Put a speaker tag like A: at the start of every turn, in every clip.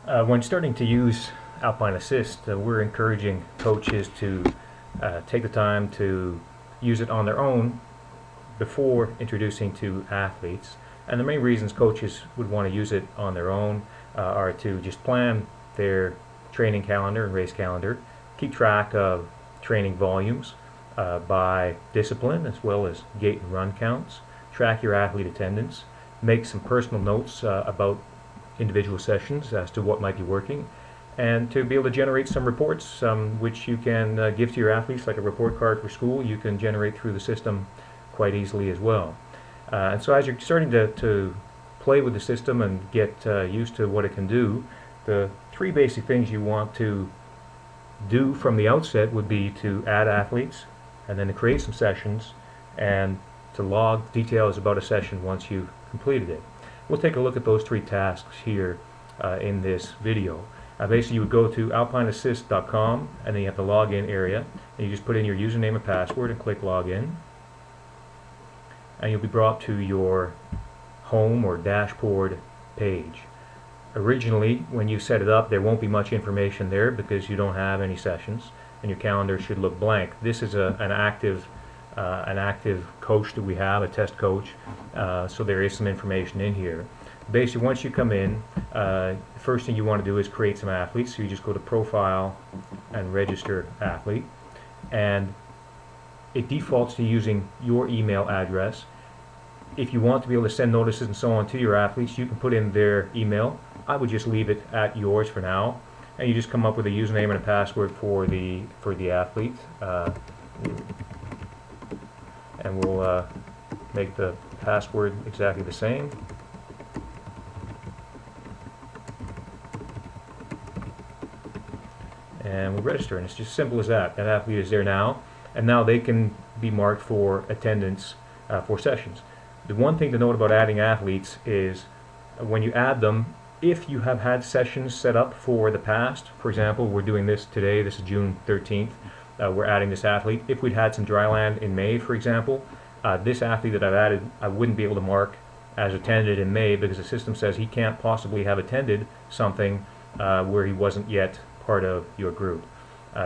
A: When starting to use Alpine Assist, we're encouraging coaches to take the time to use it on their own before introducing to athletes. And the main reasons coaches would want to use it on their own are to just plan their training calendar and race calendar, keep track of training volumes by discipline as well as gait and run counts, track your athlete attendance, make some personal notes about individual sessions as to what might be working, and to be able to generate some reports which you can give to your athletes, like a report card for school. You can generate through the system quite easily as well. And so as you're starting to play with the system and get used to what it can do, the three basic things you want to do from the outset would be to add athletes, and then to create some sessions, and to log details about a session once you've completed it. We'll take a look at those three tasks here in this video. Basically, you would go to alpineassist.com, and then you have the login area, and you just put in your username and password and click login, and you'll be brought to your home or dashboard page. Originally, when you set it up, there won't be much information there because you don't have any sessions, and your calendar should look blank. This is an active coach that we have, a test coach, so there is some information in here. Basically, once you come in, the first thing you want to do is create some athletes. So you just go to Profile and Register Athlete, and it defaults to using your email address. If you want to be able to send notices and so on to your athletes, you can put in their email. I would just leave it at yours for now, and you just come up with a username and a password for the athlete, and we'll make the password exactly the same. And we'll register, and it's just as simple as that. That athlete is there now, and now they can be marked for attendance for sessions. The one thing to note about adding athletes is when you add them, if you have had sessions set up for the past, for example, we're doing this today, this is June 13th, we're adding this athlete. If we'd had some dry land in May, for example, this athlete that I've added, I wouldn't be able to mark as attended in May because the system says he can't possibly have attended something where he wasn't yet part of your group.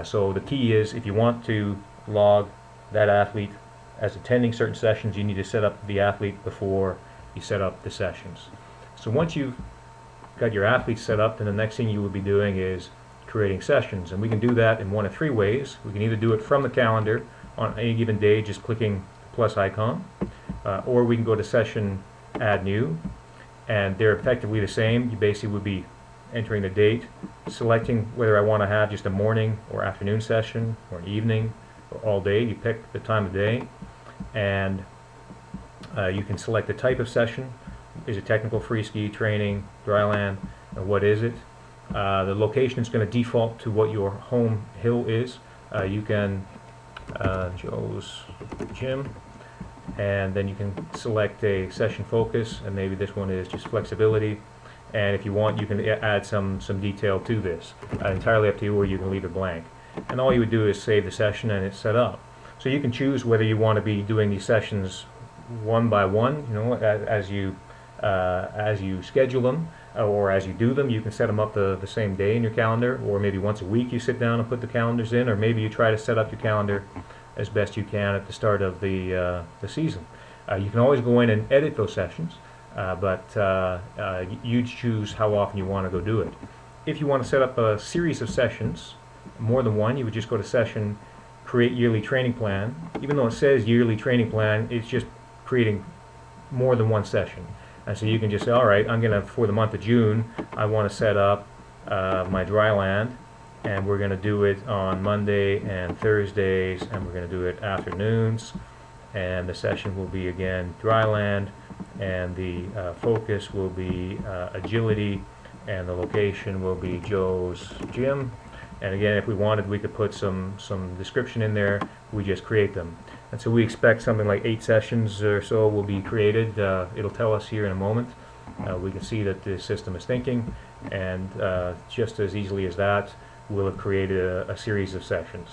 A: So the key is, if you want to log that athlete as attending certain sessions, you need to set up the athlete before you set up the sessions. So once you've got your athletes set up, then the next thing you would be doing is creating sessions, and we can do that in one of three ways. We can either do it from the calendar on any given day, just clicking the plus icon, or we can go to Session, Add New, and they're effectively the same. You basically would be entering the date, selecting whether I want to have just a morning or afternoon session, or an evening, or all day. You pick the time of day, and you can select the type of session. Is it technical, free ski, training, dryland, and what is it? The location is going to default to what your home hill is. You can Joe's Gym, and then you can select a session focus, and maybe this one is just flexibility. And if you want, you can add some detail to this. Entirely up to you, or you can leave it blank. And all you would do is save the session, and it's set up. So you can choose whether you want to be doing these sessions one by one, you know, as you schedule them, or as you do them. You can set them up the same day in your calendar, or maybe once a week you sit down and put the calendars in, or maybe you try to set up your calendar as best you can at the start of the season. You can always go in and edit those sessions, but you choose how often you want to go do it. If you want to set up a series of sessions, more than one, you would just go to Session, Create Yearly Training Plan. Even though it says Yearly Training Plan, it's just creating more than one session. And so you can just say, all right, I'm going to, for the month of June, I want to set up my dry land, and we're going to do it on Monday and Thursdays, and we're going to do it afternoons, and the session will be, again, dry land, and the focus will be agility, and the location will be Joe's Gym. And again, if we wanted, we could put some description in there. We just create them. And so we expect something like 8 sessions or so will be created. It'll tell us here in a moment. We can see that the system is thinking, and just as easily as that, we'll have created a series of sessions.